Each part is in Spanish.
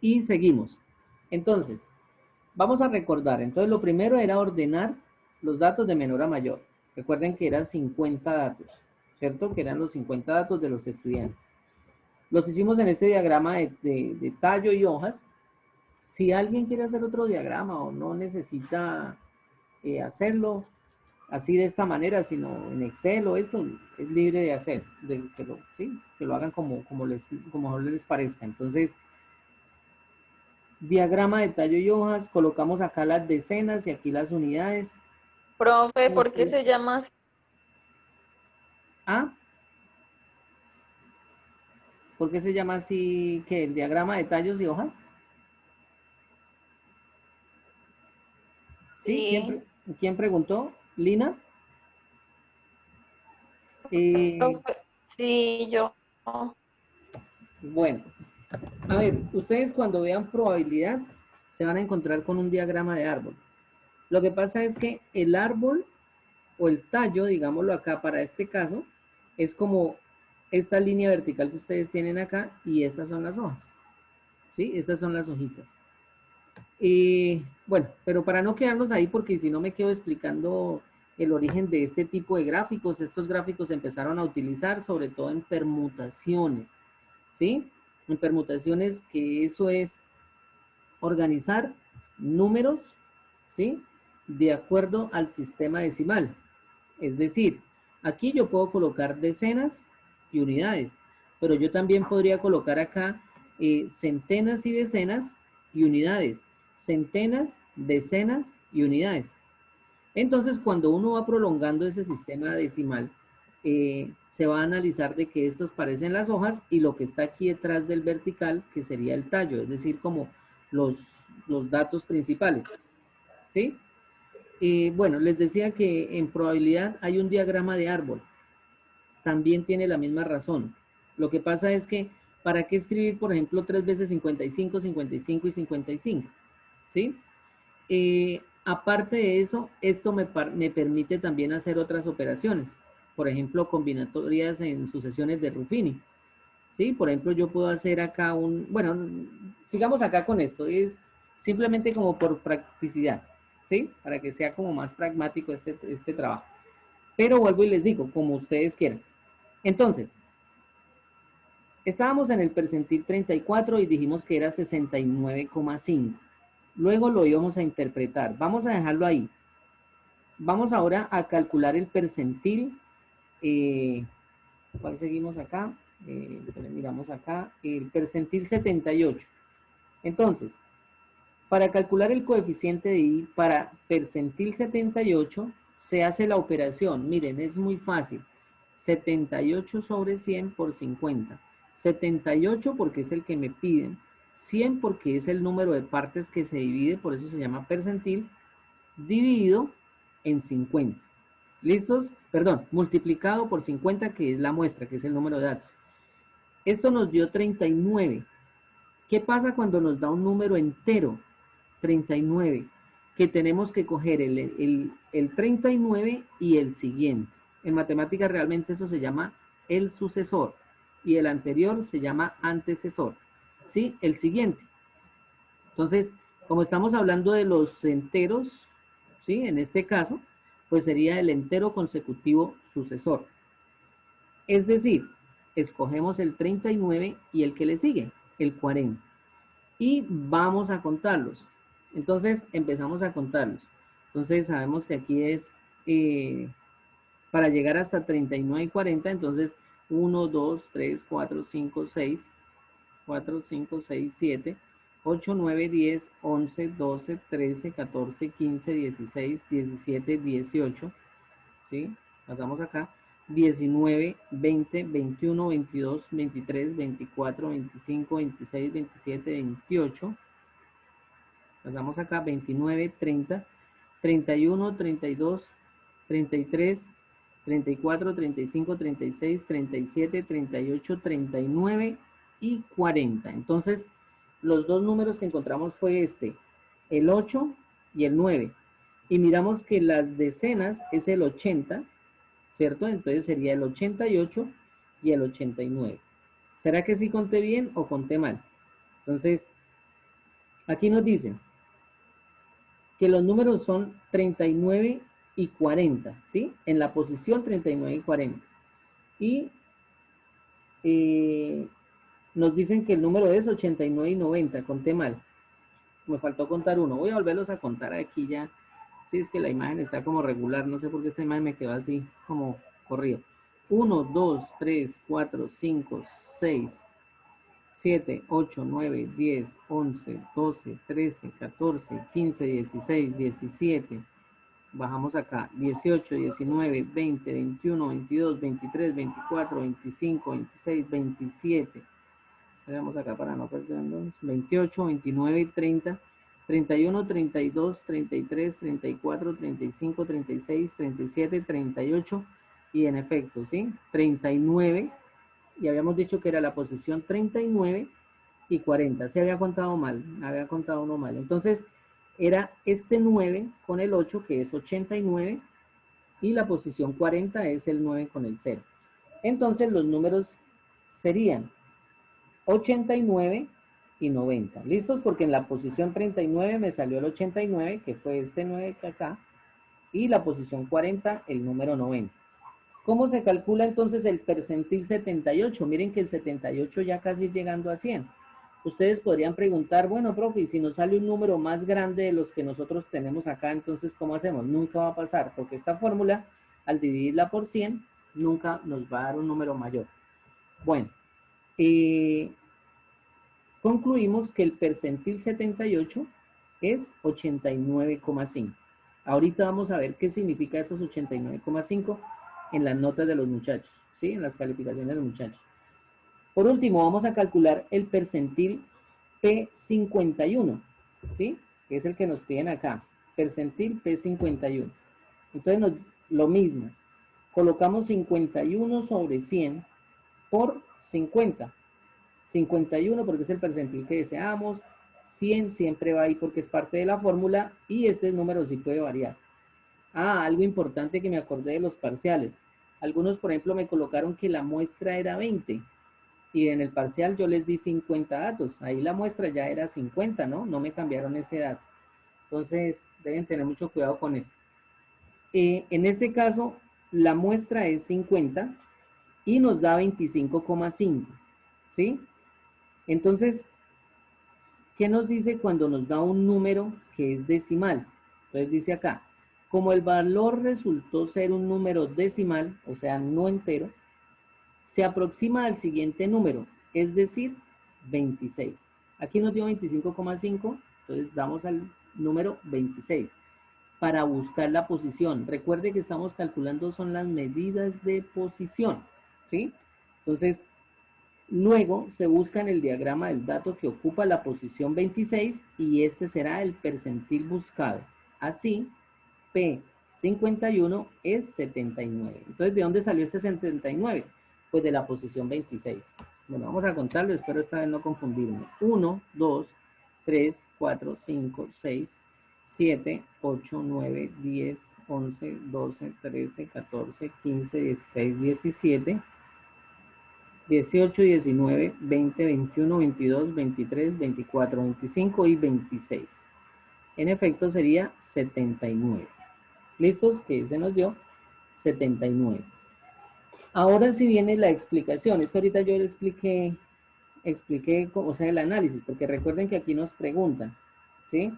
Y seguimos. Entonces, vamos a recordar. Entonces, lo primero era ordenar los datos de menor a mayor. Recuerden que eran 50 datos, ¿cierto? Que eran los 50 datos de los estudiantes. Los hicimos en este diagrama de tallo y hojas. Si alguien quiere hacer otro diagrama o no necesita hacerlo así de esta manera, sino en Excel o esto, es libre de hacer, ¿sí? Que lo hagan como les parezca. Entonces, diagrama de tallo y hojas, colocamos acá las decenas y aquí las unidades. Profe, ¿por qué se llama así? ¿Ah? ¿Por qué se llama así que el diagrama de tallos y hojas? ¿Sí? Sí, ¿Quién preguntó? ¿Lina? Eh, profe, sí, yo. bueno, a ver, ustedes cuando vean probabilidad se van a encontrar con un diagrama de árbol. Lo que pasa es que el árbol o el tallo, digámoslo acá para este caso, es como esta línea vertical que ustedes tienen acá y estas son las hojas. ¿Sí? Estas son las hojitas. Bueno, pero para no quedarnos ahí, porque si no me quedo explicando el origen de este tipo de gráficos, estos gráficos se empezaron a utilizar sobre todo en permutaciones, ¿sí? En permutaciones, que eso es organizar números, ¿sí? De acuerdo al sistema decimal. Es decir, aquí yo puedo colocar decenas y unidades, pero yo también podría colocar acá centenas y decenas y unidades, centenas, decenas y unidades. Entonces, cuando uno va prolongando ese sistema decimal, se va a analizar de que estos parecen las hojas y lo que está aquí detrás del vertical, que sería el tallo, es decir, como los, los datos principales, ¿sí? Bueno, les decía que en probabilidad hay un diagrama de árbol. También tiene la misma razón. Lo que pasa es que, ¿para qué escribir, por ejemplo, 3 veces 55, 55 y 55? ¿Sí? Aparte de eso, esto me permite también hacer otras operaciones. Por ejemplo, combinatorias en sucesiones de Ruffini. ¿Sí? Por ejemplo, yo puedo hacer acá bueno, sigamos acá con esto. Es simplemente como por practicidad. ¿Sí? Para que sea como más pragmático este trabajo. Pero vuelvo y les digo, como ustedes quieran. Entonces, estábamos en el percentil 34 y dijimos que era 69,5. Luego lo íbamos a interpretar. Vamos a dejarlo ahí. Vamos ahora a calcular el percentil. ¿Cuál seguimos acá? Miramos acá. El percentil 78. Entonces, para calcular el coeficiente de I para percentil 78, se hace la operación. Miren, es muy fácil. 78 sobre 100 por 50. 78 porque es el que me piden. 100 porque es el número de partes que se divide, por eso se llama percentil, dividido en 50. ¿Listos? Perdón, multiplicado por 50, que es la muestra, que es el número de datos. Esto nos dio 39. ¿Qué pasa cuando nos da un número entero? 39, que tenemos que coger el 39 y el siguiente. En matemáticas realmente eso se llama el sucesor y el anterior se llama antecesor. ¿Sí? El siguiente. Entonces, como estamos hablando de los enteros, ¿sí? En este caso, pues sería el entero consecutivo sucesor. Es decir, escogemos el 39 y el que le sigue, el 40. Y vamos a contarlos. Entonces empezamos a contarlos. Entonces sabemos que aquí es para llegar hasta 39 y 40, entonces 1, 2, 3, 4, 5, 6, 4, 5, 6, 7, 8, 9, 10, 11, 12, 13, 14, 15, 16, 17, 18, ¿sí? Pasamos acá. 19, 20, 21, 22, 23, 24, 25, 26, 27, 28. Pasamos acá 29, 30, 31, 32, 33, 34, 35, 36, 37, 38, 39 y 40. Entonces, los dos números que encontramos fue el 8 y el 9. Y miramos que las decenas es el 80, ¿cierto? Entonces sería el 88 y el 89. ¿Será que sí conté bien o conté mal? Entonces, Aquí nos dicen que los números son 39 y 40, ¿sí? En la posición 39 y 40. Y nos dicen que el número es 89 y 90, conté mal. Me faltó contar uno. Voy a volverlos a contar aquí ya. Sí, es que la imagen está como regular. No sé por qué esta imagen me quedó así como corrido. 1, 2, 3, 4, 5, 6, 7, 8, 9, 10, 11, 12, 13, 14, 15, 16, 17. Bajamos acá. 18, 19, 20, 21, 22, 23, 24, 25, 26, 27. Veamos acá para no perdernos. 28, 29, 30, 31, 32, 33, 34, 35, 36, 37, 38 y en efecto, ¿sí? 39 y habíamos dicho que era la posición 39 y 40. Se había contado mal, había contado uno mal. Entonces era este 9 con el 8 que es 89 y la posición 40 es el 9 con el 0. Entonces los números serían 89 y 90. ¿Listos? Porque en la posición 39 me salió el 89, que fue este 9 que acá, y la posición 40, el número 90. ¿Cómo se calcula entonces el percentil 78? Miren que el 78 ya casi llegando a 100. Ustedes podrían preguntar, bueno, profe, si nos sale un número más grande de los que nosotros tenemos acá, entonces, ¿cómo hacemos? Nunca va a pasar, porque esta fórmula, al dividirla por 100, nunca nos va a dar un número mayor. Bueno, concluimos que el percentil 78 es 89,5. Ahorita vamos a ver qué significa esos 89,5 en las notas de los muchachos, ¿sí? En las calificaciones de los muchachos. Por último, vamos a calcular el percentil P51, ¿sí? Que es el que nos piden acá. Percentil P51. Entonces, lo mismo. Colocamos 51 sobre 100 por 50. 51 porque es el percentil que deseamos, 100 siempre va ahí porque es parte de la fórmula y este número sí puede variar. Algo importante que me acordé de los parciales. Algunos, por ejemplo, me colocaron que la muestra era 20 y en el parcial yo les di 50 datos. Ahí la muestra ya era 50, ¿no? No me cambiaron ese dato. Entonces, deben tener mucho cuidado con eso. En este caso, la muestra es 50 y nos da 25,5, ¿sí? Entonces, ¿qué nos dice cuando nos da un número que es decimal? Entonces dice acá, como el valor resultó ser un número decimal, o sea, no entero, se aproxima al siguiente número, es decir, 26. Aquí nos dio 25,5, entonces damos al número 26 para buscar la posición. Recuerde que estamos calculando son las medidas de posición, ¿sí? Entonces, luego se busca en el diagrama del dato que ocupa la posición 26 y este será el percentil buscado. Así, P51 es 79. Entonces, ¿de dónde salió este 79? Pues de la posición 26. Bueno, vamos a contarlo, espero esta vez no confundirme. 1, 2, 3, 4, 5, 6, 7, 8, 9, 10, 11, 12, 13, 14, 15, 16, 17, 18, 19, 20, 21, 22, 23, 24, 25 y 26. En efecto sería 79. ¿Listos? Que se nos dio 79. Ahora sí viene la explicación. Es que ahorita yo le expliqué cómo sea el análisis, porque recuerden que aquí nos preguntan, ¿sí?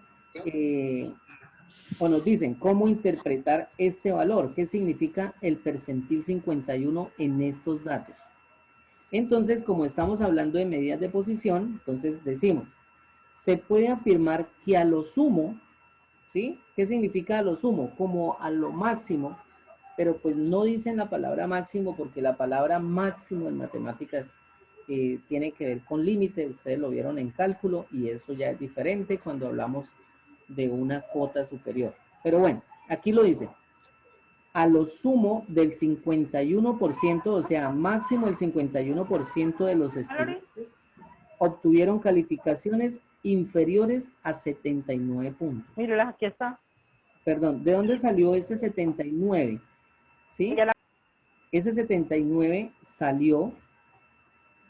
O nos dicen cómo interpretar este valor, qué significa el percentil 51 en estos datos. Entonces, como estamos hablando de medidas de posición, entonces decimos, se puede afirmar que a lo sumo, ¿sí? ¿Qué significa a lo sumo? Como a lo máximo, pero pues no dicen la palabra máximo porque la palabra máximo en matemáticas tiene que ver con límite, ustedes lo vieron en cálculo y eso ya es diferente cuando hablamos de una cuota superior. Pero bueno, aquí lo dice, a lo sumo del 51%, o sea, máximo el 51% de los estudiantes obtuvieron calificaciones inferiores a 79 puntos. Mírelas, aquí está. Perdón, ¿de dónde salió ese 79? ¿Sí? Ese 79 salió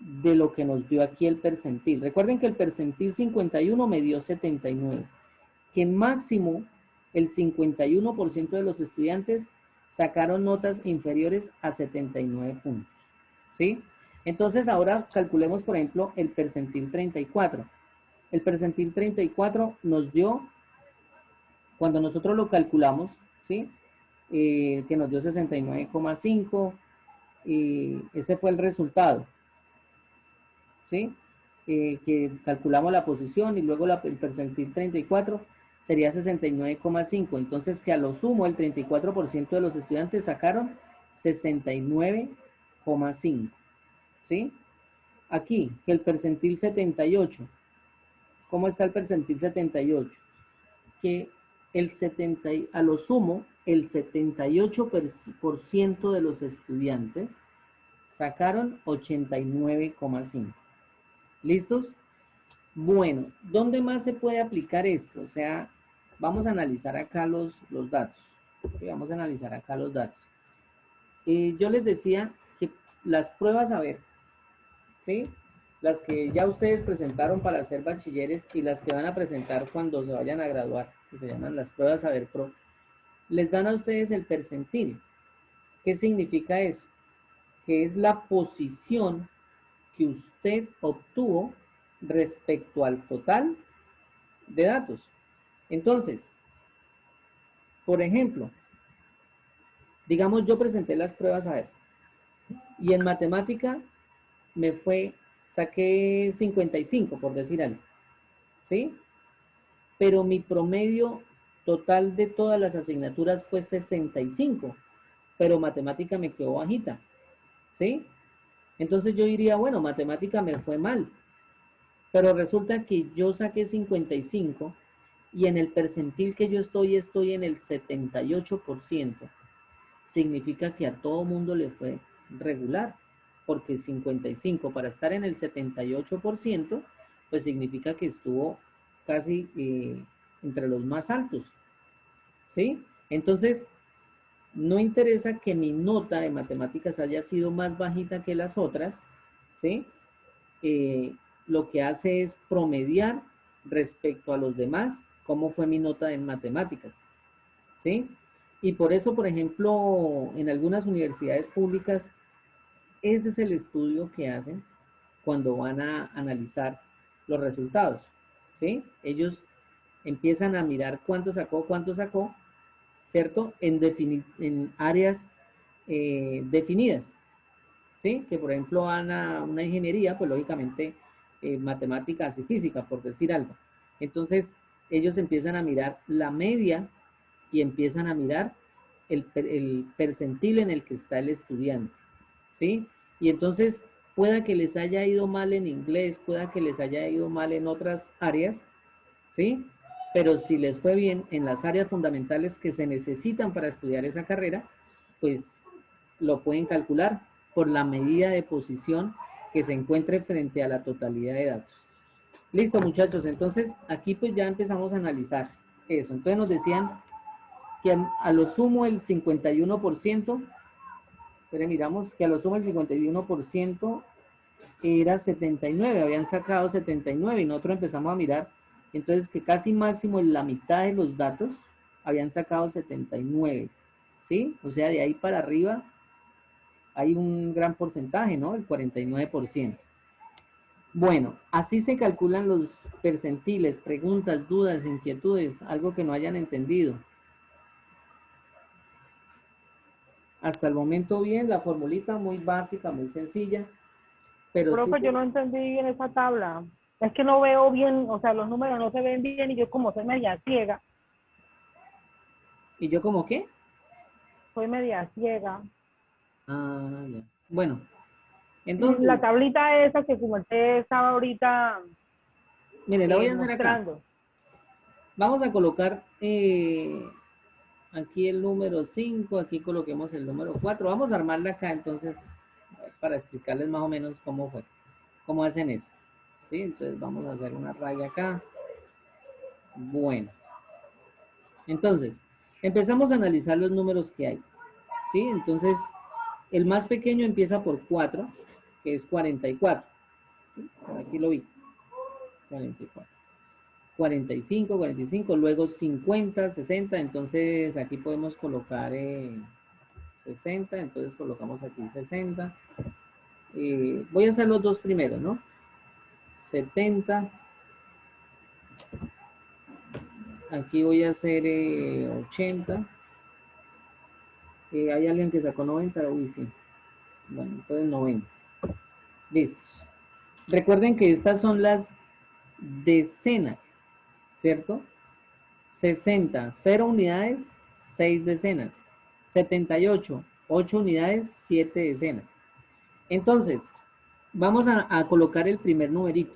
de lo que nos dio aquí el percentil. Recuerden que el percentil 51 me dio 79, que máximo el 51% de los estudiantes sacaron notas inferiores a 79 puntos, ¿sí? Entonces ahora calculemos, por ejemplo, el percentil 34. El percentil 34 nos dio, cuando nosotros lo calculamos, ¿sí? Que nos dio 69,5, ese fue el resultado, ¿sí? Que calculamos la posición y luego el percentil 34 sería 69,5. Entonces, que a lo sumo el 34% de los estudiantes sacaron 69,5, ¿sí? Aquí, que el percentil 78. ¿Cómo está el percentil 78? Que a lo sumo, el 78% de los estudiantes sacaron 89,5. ¿Listos? Bueno, ¿dónde más se puede aplicar esto? O sea, vamos a analizar acá los datos. ¿Sí? Vamos a analizar acá los datos. Yo les decía que las pruebas a ver, ¿sí? Las que ya ustedes presentaron para ser bachilleres y las que van a presentar cuando se vayan a graduar, que se llaman las pruebas a ver pro, les dan a ustedes el percentil. ¿Qué significa eso? Que es la posición que usted obtuvo respecto al total de datos. Entonces, por ejemplo, digamos yo presenté las pruebas a ver y en matemática saqué 55 por decir algo, ¿sí? Pero mi promedio total de todas las asignaturas fue 65, pero matemática me quedó bajita, ¿sí? Entonces yo diría, bueno, matemática me fue mal, pero resulta que yo saqué 55 y en el percentil que yo estoy en el 78%. Significa que a todo mundo le fue regular, porque 55 para estar en el 78%, pues significa que estuvo casi entre los más altos, ¿sí? Entonces, no interesa que mi nota de matemáticas haya sido más bajita que las otras, ¿sí? Lo que hace es promediar respecto a los demás cómo fue mi nota en matemáticas, ¿sí? Y por eso, por ejemplo, en algunas universidades públicas, ese es el estudio que hacen cuando van a analizar los resultados, ¿sí? Ellos empiezan a mirar cuánto sacó, ¿cierto? En áreas definidas, ¿sí? Que por ejemplo van a una ingeniería, pues lógicamente matemáticas y física, por decir algo. Entonces, ellos empiezan a mirar la media y empiezan a mirar el percentil en el que está el estudiante, ¿sí? Y entonces, pueda que les haya ido mal en inglés, pueda que les haya ido mal en otras áreas, ¿sí? Pero si les fue bien en las áreas fundamentales que se necesitan para estudiar esa carrera, pues lo pueden calcular por la medida de posición que se encuentre frente a la totalidad de datos. Listo, muchachos. Entonces, aquí pues ya empezamos a analizar eso. Entonces nos decían que a lo sumo el 51%, pero miramos que a lo sumo el 51% era 79, habían sacado 79 y nosotros empezamos a mirar, entonces que casi máximo en la mitad de los datos habían sacado 79, ¿sí? O sea, de ahí para arriba hay un gran porcentaje, ¿no? El 49%. Bueno, así se calculan los percentiles, preguntas, dudas, inquietudes, algo que no hayan entendido. Hasta el momento bien, la formulita muy básica, muy sencilla, pero sí. Profe, yo no entendí bien esa tabla. Es que no veo bien, o sea, los números no se ven bien y yo como soy media ciega. ¿Y yo como qué? Soy media ciega. Ah, ya. Bueno, Y entonces, la tablita esa que como usted estaba ahorita mire, la voy a hacer acá. mostrando. Vamos a colocar aquí el número 5, aquí coloquemos el número 4. Vamos a armarla acá entonces para explicarles más o menos cómo fue, cómo hacen eso. ¿Sí? Entonces vamos a hacer una raya acá. Bueno, entonces empezamos a analizar los números que hay. ¿Sí? Entonces, el más pequeño empieza por 4, que es 44. ¿Sí? Por aquí lo vi. 44. 45, 45, luego 50, 60, entonces aquí podemos colocar 60, entonces colocamos aquí 60. Voy a hacer los dos primeros, ¿no? 70. Aquí voy a hacer 80. ¿Hay alguien que sacó 90? Uy, sí. Bueno, entonces 90. Listo. Recuerden que estas son las decenas, ¿cierto? 60, 0 unidades, 6 decenas. 78, 8 unidades, 7 decenas. Entonces, vamos a colocar el primer numerito,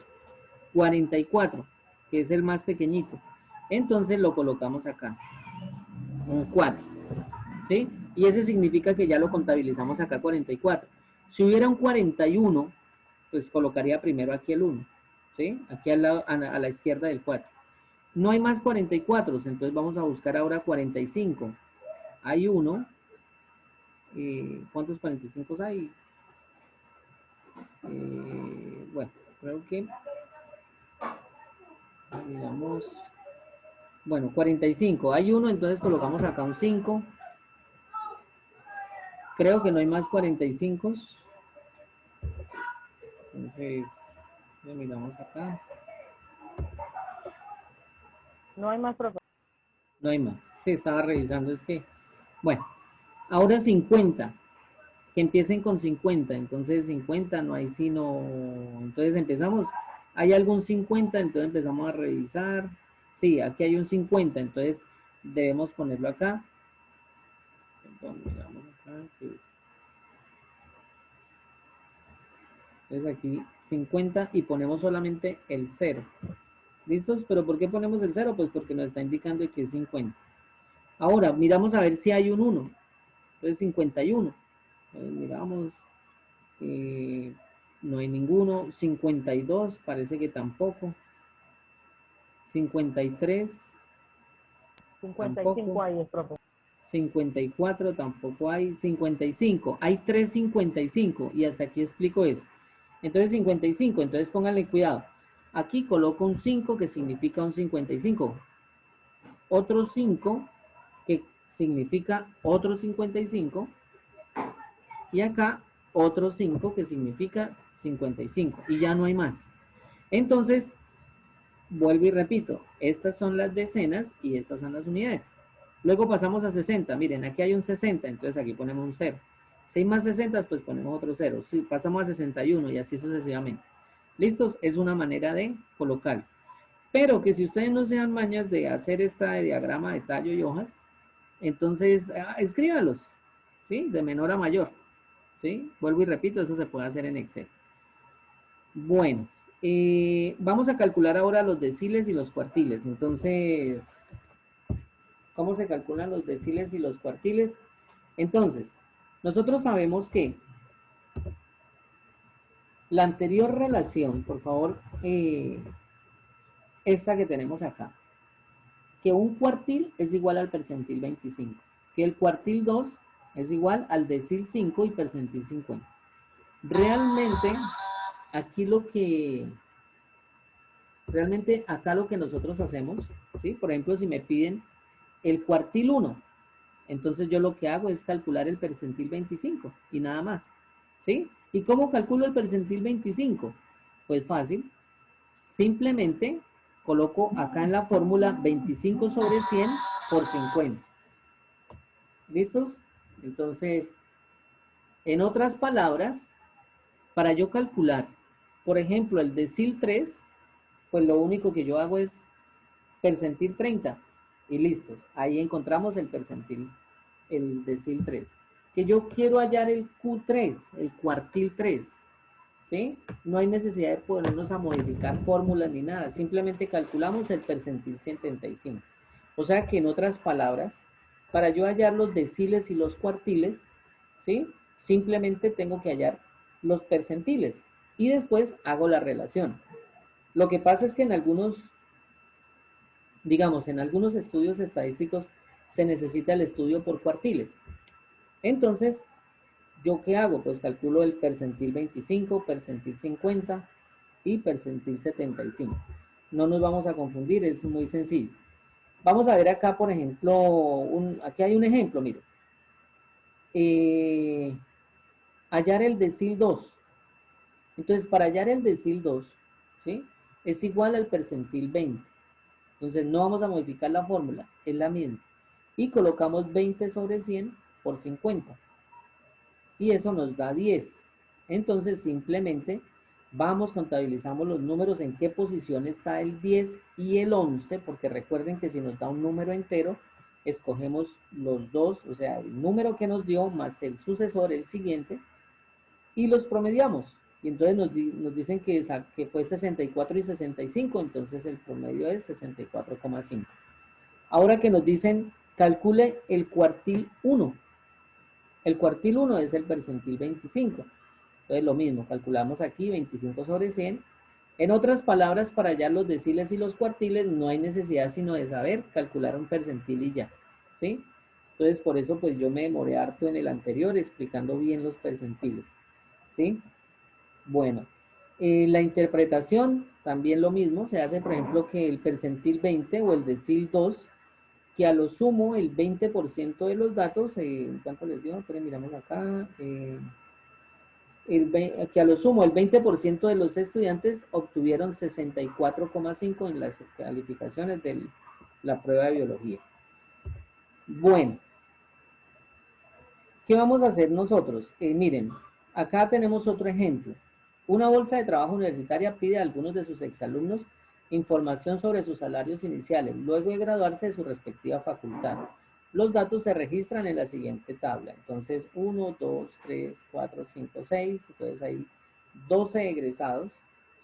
44, que es el más pequeñito. Entonces lo colocamos acá, un 4, ¿sí? Y ese significa que ya lo contabilizamos acá, 44. Si hubiera un 41, pues colocaría primero aquí el 1, ¿sí? Aquí al lado, a la izquierda del 4. No hay más 44, entonces vamos a buscar ahora 45. Hay uno. ¿Cuántos 45 hay? Bueno, creo que, digamos, bueno, 45. Hay uno, entonces colocamos acá un 5. Creo que no hay más 45. Entonces, miramos acá. No hay más, profe. No hay más. Sí, estaba revisando, es que, bueno, ahora 50. Que empiecen con 50, entonces 50 no hay sino, entonces empezamos, ¿hay algún 50? Entonces empezamos a revisar, sí, aquí hay un 50, entonces debemos ponerlo acá, entonces miramos acá, entonces aquí 50 y ponemos solamente el 0, ¿listos? ¿Pero por qué ponemos el 0? Pues porque nos está indicando que es 50. Ahora, miramos a ver si hay un 1, entonces 51, entonces miramos, no hay ninguno. 52, parece que tampoco. 53, 55 tampoco. ahí es, profe. 54, tampoco hay. 55, hay 3 55 y hasta aquí explico eso. Entonces 55, entonces pónganle cuidado. Aquí coloco un 5 que significa un 55. Otro 5 que significa otro 55. Y acá otro 5 que significa 55. Y ya no hay más. Entonces, vuelvo y repito, estas son las decenas y estas son las unidades. Luego pasamos a 60. Miren, aquí hay un 60, entonces aquí ponemos un 0. Si hay más 60, pues ponemos otro 0. Si pasamos a 61 y así sucesivamente. ¿Listos? Es una manera de colocar. Pero que si ustedes no se dan mañas de hacer esta diagrama de tallo y hojas, entonces escríbalos, ¿sí? De menor a mayor, ¿sí? Vuelvo y repito, eso se puede hacer en Excel. Bueno, vamos a calcular ahora los deciles y los cuartiles. Entonces, ¿cómo se calculan los deciles y los cuartiles? Entonces, nosotros sabemos que la anterior relación, por favor, esta que tenemos acá, que un cuartil es igual al percentil 25, que el cuartil 2 es igual al decil 5 y percentil 50. Realmente, aquí realmente acá lo que nosotros hacemos, ¿sí? Por ejemplo, si me piden el cuartil 1, entonces yo lo que hago es calcular el percentil 25 y nada más, ¿sí? ¿Y cómo calculo el percentil 25? Pues fácil, simplemente coloco acá en la fórmula 25 sobre 100 por 50. ¿Listos? Entonces, en otras palabras, para yo calcular, por ejemplo, el decil 3, pues lo único que yo hago es percentil 30 y listos. Ahí encontramos el percentil, el decil 3. Que yo quiero hallar el Q3, el cuartil 3, ¿sí? No hay necesidad de ponernos a modificar fórmulas ni nada, simplemente calculamos el percentil 75. O sea que en otras palabras, para yo hallar los deciles y los cuartiles, ¿sí? Simplemente tengo que hallar los percentiles y después hago la relación. Lo que pasa es que en algunos, digamos, en algunos estudios estadísticos se necesita el estudio por cuartiles. Entonces, ¿yo qué hago? Pues calculo el percentil 25, percentil 50, y percentil 75. No nos vamos a confundir, es muy sencillo. Vamos a ver acá, por ejemplo, aquí hay un ejemplo, mire. Hallar el decil 2. Entonces, para hallar el decil 2, ¿sí? Es igual al percentil 20. Entonces, no vamos a modificar la fórmula, es la misma. Y colocamos 20 sobre 100 por 50. Y eso nos da 10. Entonces, simplemente vamos, contabilizamos los números, en qué posición está el 10 y el 11, porque recuerden que si nos da un número entero, escogemos los dos, o sea, el número que nos dio más el sucesor, el siguiente, y los promediamos. Y entonces nos dicen que fue 64 y 65, entonces el promedio es 64,5. Ahora que nos dicen, calcule el cuartil 1. El cuartil 1 es el percentil 25. Entonces lo mismo, calculamos aquí 25 sobre 100. En otras palabras, para hallar los deciles y los cuartiles no hay necesidad sino de saber calcular un percentil y ya. ¿Sí? Entonces por eso pues yo me demoré harto en el anterior explicando bien los percentiles. ¿Sí? Bueno, la interpretación también lo mismo. Se hace por ejemplo que el percentil 20 o el decil 2, que a lo sumo el 20% de los datos, ¿cuánto les dio? Pero miramos acá, que a lo sumo el 20% de los estudiantes obtuvieron 64,5 en las calificaciones de la prueba de biología. Bueno, ¿qué vamos a hacer nosotros? Miren, acá tenemos otro ejemplo. Una bolsa de trabajo universitaria pide a algunos de sus exalumnos información sobre sus salarios iniciales, luego de graduarse de su respectiva facultad. Los datos se registran en la siguiente tabla. Entonces, 1, 2, 3, 4, 5, 6. Entonces, hay 12 egresados,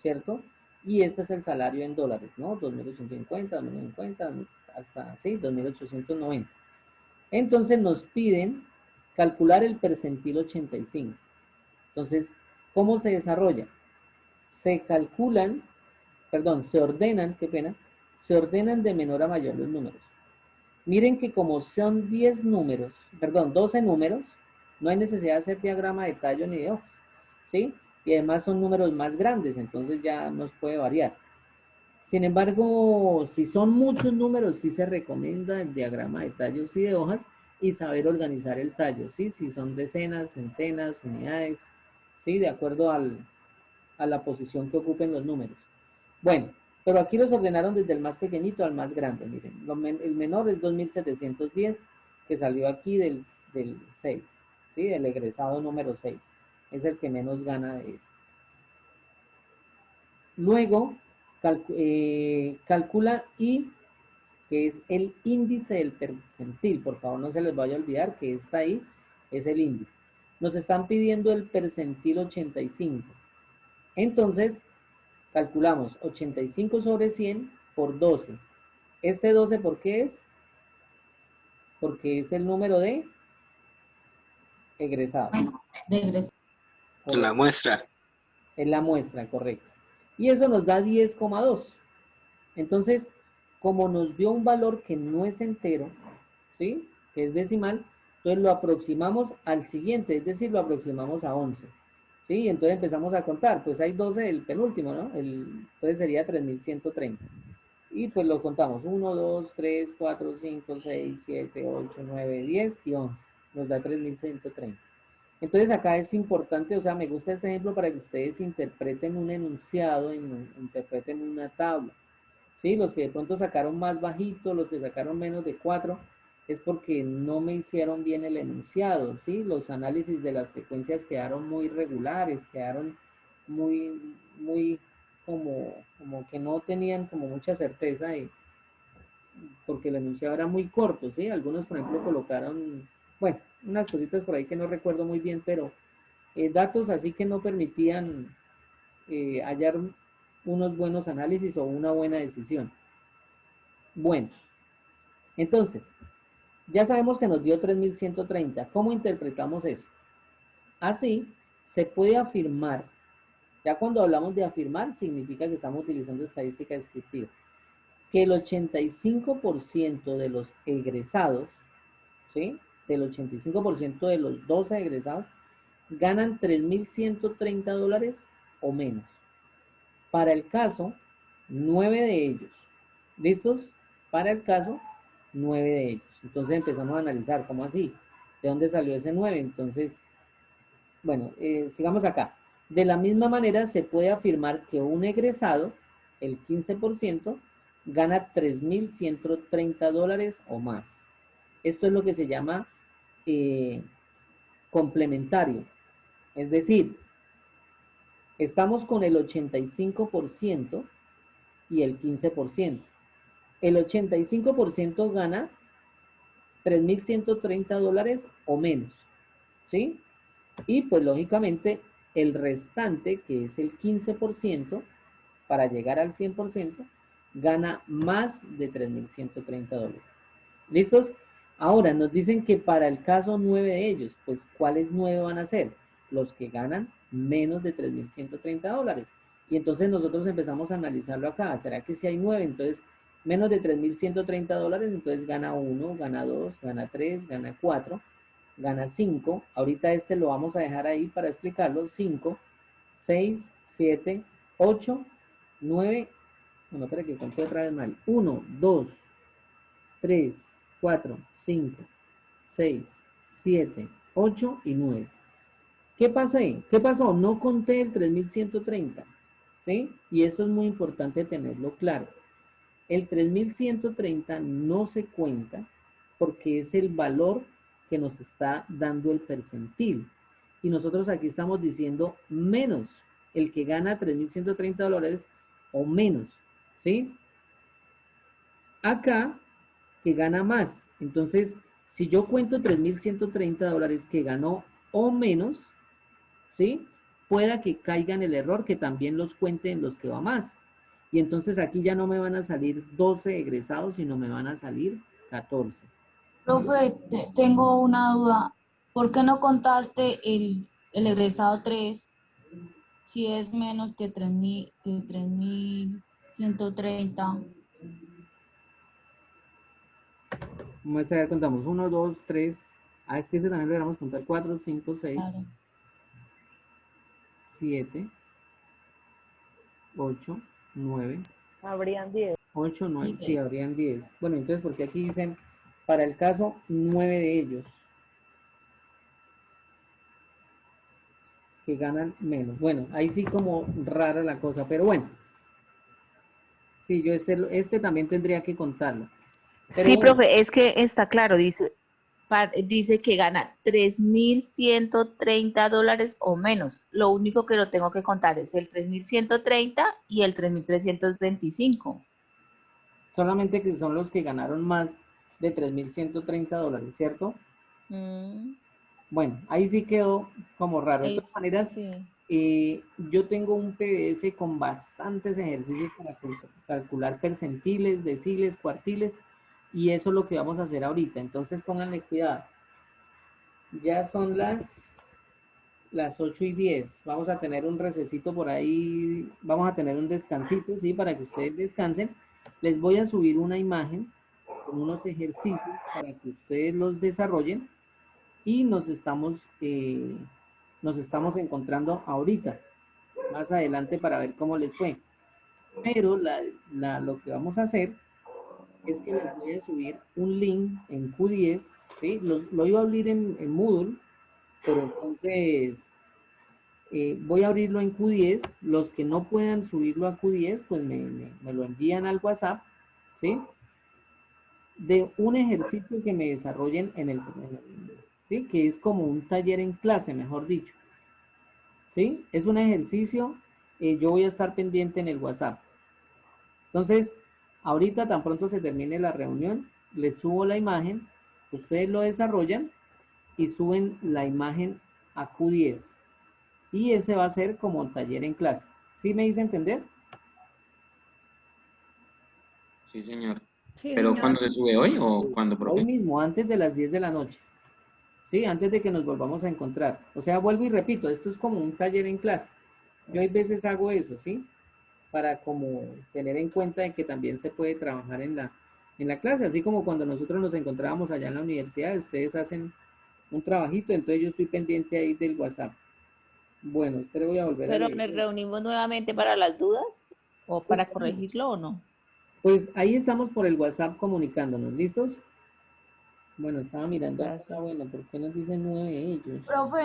¿cierto? Y este es el salario en dólares, ¿no? 2.850, 2.050, hasta así, 2.890. Entonces, nos piden calcular el percentil 85. Entonces, ¿cómo se desarrolla? Se calculan, perdón, se ordenan, qué pena, se ordenan de menor a mayor los números. Miren que como son 10 números, perdón, 12 números, no hay necesidad de hacer diagrama de tallo ni de hojas, ¿sí? Y además son números más grandes, entonces ya nos puede variar. Sin embargo, si son muchos números, sí se recomienda el diagrama de tallos y de hojas y saber organizar el tallo, ¿sí? Si son decenas, centenas, unidades, ¿sí? De acuerdo a la posición que ocupen los números. Bueno, pero aquí los ordenaron desde el más pequeñito al más grande. Miren, el menor es 2.710, que salió aquí del 6, ¿sí? Del egresado número 6. Es el que menos gana de eso. Luego, calcula I, que es el índice del percentil. Por favor, no se les vaya a olvidar que está ahí, es el índice. Nos están pidiendo el percentil 85. Entonces, calculamos 85 sobre 100 por 12. Este 12, ¿por qué es? Porque es el número de egresados. De egresados. La muestra. Es la muestra, correcto. Y eso nos da 10,2. Entonces, como nos dio un valor que no es entero, ¿sí? Que es decimal, entonces lo aproximamos al siguiente, es decir, lo aproximamos a 11. ¿Sí? Entonces empezamos a contar, pues hay 12 el penúltimo, ¿no? Entonces sería 3.130. Y pues lo contamos, 1, 2, 3, 4, 5, 6, 7, 8, 9, 10 y 11. Nos da 3.130. Entonces acá es importante, o sea, me gusta este ejemplo para que ustedes interpreten un enunciado, interpreten una tabla. ¿Sí? Los que de pronto sacaron más bajito, los que sacaron menos de 4, es porque no me hicieron bien el enunciado, ¿sí? Los análisis de las frecuencias quedaron muy regulares, quedaron muy como que no tenían como mucha certeza, porque el enunciado era muy corto, ¿sí? Algunos, por ejemplo, colocaron, bueno, unas cositas por ahí que no recuerdo muy bien, pero datos así que no permitían hallar unos buenos análisis o una buena decisión. Bueno, entonces, ya sabemos que nos dio 3.130. ¿Cómo interpretamos eso? Así, se puede afirmar, ya cuando hablamos de afirmar, significa que estamos utilizando estadística descriptiva, que el 85% de los egresados, ¿sí? Del 85% de los 12 egresados, ganan $3.130 o menos. para el caso, 9 de ellos. ¿Listos? Para el caso, 9 de ellos. Entonces empezamos a analizar, ¿cómo así? ¿De dónde salió ese 9? Entonces, bueno, sigamos acá. De la misma manera, se puede afirmar que un egresado, el 15%, gana $3,130 o más. Esto es lo que se llama complementario. Es decir, estamos con el 85% y el 15%. El 85% gana $3,130 o menos, ¿sí? Y pues lógicamente el restante, que es el 15%, para llegar al 100%, gana más de $3,130. ¿Listos? Ahora nos dicen que para el caso 9 de ellos, pues ¿cuáles 9 van a ser? Los que ganan menos de $3,130. Y entonces nosotros empezamos a analizarlo acá. ¿Será que si hay 9? Entonces, menos de $3,130, entonces gana 1, gana 2, gana 3, gana 4, gana 5. Ahorita este lo vamos a dejar ahí para explicarlo. 5, 6, 7, 8, 9. Bueno, espera que conté otra vez mal. 1, 2, 3, 4, 5, 6, 7, 8 y 9. ¿Qué pasa ahí? ¿Qué pasó? No conté el 3,130. ¿Sí? Y eso es muy importante tenerlo claro. El 3,130 no se cuenta porque es el valor que nos está dando el percentil. Y nosotros aquí estamos diciendo menos, el que gana $3,130 o menos, ¿sí? Acá, que gana más. Entonces, si yo cuento $3,130 que ganó o menos, ¿sí? Pueda que caiga en el error que también los cuente en los que va más. Y entonces aquí ya no me van a salir 12 egresados, sino me van a salir 14. Profe, tengo una duda. ¿Por qué no contaste el egresado 3 si es menos que 3,130? Vamos a ver, contamos 1, 2, 3. Ah, es que ese también lo debemos contar. 4, 5, 6, Claro. 7, 8, 9. Habrían 10. 8, 9, sí, 10. habrían 10. Bueno, entonces, porque aquí dicen, para el caso, 9 de ellos que ganan menos. Bueno, ahí sí como rara la cosa, pero bueno. Sí, yo este también tendría que contarlo. Pero Sí, bueno, profe, es que está claro, dice que gana $3,130 o menos. Lo único que lo tengo que contar es el 3,130 y el 3,325. solamente que son los que ganaron más de $3,130, ¿cierto? Mm, Bueno, ahí sí quedó como raro. De todas maneras, sí. yo tengo un PDF con bastantes ejercicios para calcular percentiles, deciles, cuartiles, y eso es lo que vamos a hacer ahorita. Entonces pónganle cuidado. Ya son las 8:10. Vamos a tener un recesito por ahí, vamos a tener un descansito, ¿sí? Para que ustedes descansen. Les voy a subir una imagen con unos ejercicios para que ustedes los desarrollen y nos estamos encontrando ahorita, más adelante para ver cómo les fue. Pero lo que vamos a hacer es que les voy a subir un link en Q10, ¿sí? Lo iba a abrir en Moodle, pero entonces voy a abrirlo en Q10. Los que no puedan subirlo a Q10, pues me lo envían al WhatsApp, ¿sí? De un ejercicio que me desarrollen ¿sí? Que es como un taller en clase, mejor dicho. ¿Sí? Es un ejercicio, yo voy a estar pendiente en el WhatsApp. Entonces, ahorita tan pronto se termine la reunión, les subo la imagen, ustedes lo desarrollan y suben la imagen a Q10. Y ese va a ser como taller en clase. ¿Sí me hice entender? Sí, señor. Sí, ¿Pero señor. cuándo se sube hoy o cuándo, Hoy profe? mismo, antes de las 10 de la noche. ¿Sí? Antes de que nos volvamos a encontrar. O sea, vuelvo y repito, esto es como un taller en clase. Yo hay veces hago eso, ¿sí? Para como tener en cuenta de que también se puede trabajar en la clase, así como cuando nosotros nos encontrábamos allá en la universidad, ustedes hacen un trabajito, entonces yo estoy pendiente ahí del WhatsApp. Bueno, espero voy a volver a Pero leer. nos reunimos nuevamente para las dudas o Sí, para claro. corregirlo o no. Pues ahí estamos por el WhatsApp comunicándonos, ¿listos? Bueno, estaba mirando acá, Gracias. bueno, ¿por qué nos dicen 9 ellos? Profe,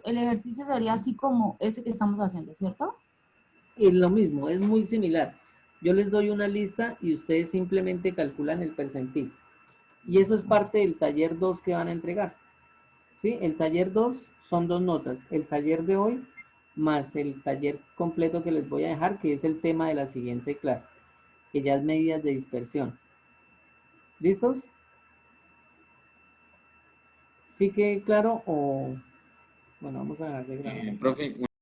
el ejercicio sería así como este que estamos haciendo, ¿cierto? Es lo mismo, es muy similar. Yo les doy una lista y ustedes simplemente calculan el percentil. Y eso es parte del taller 2 que van a entregar. ¿Sí? El taller 2 son 2 notas. El taller de hoy más el taller completo que les voy a dejar, que es el tema de la siguiente clase, que ya es medidas de dispersión. ¿Listos? ¿Sí que claro? O bueno, vamos a dejar de grabar. Profe,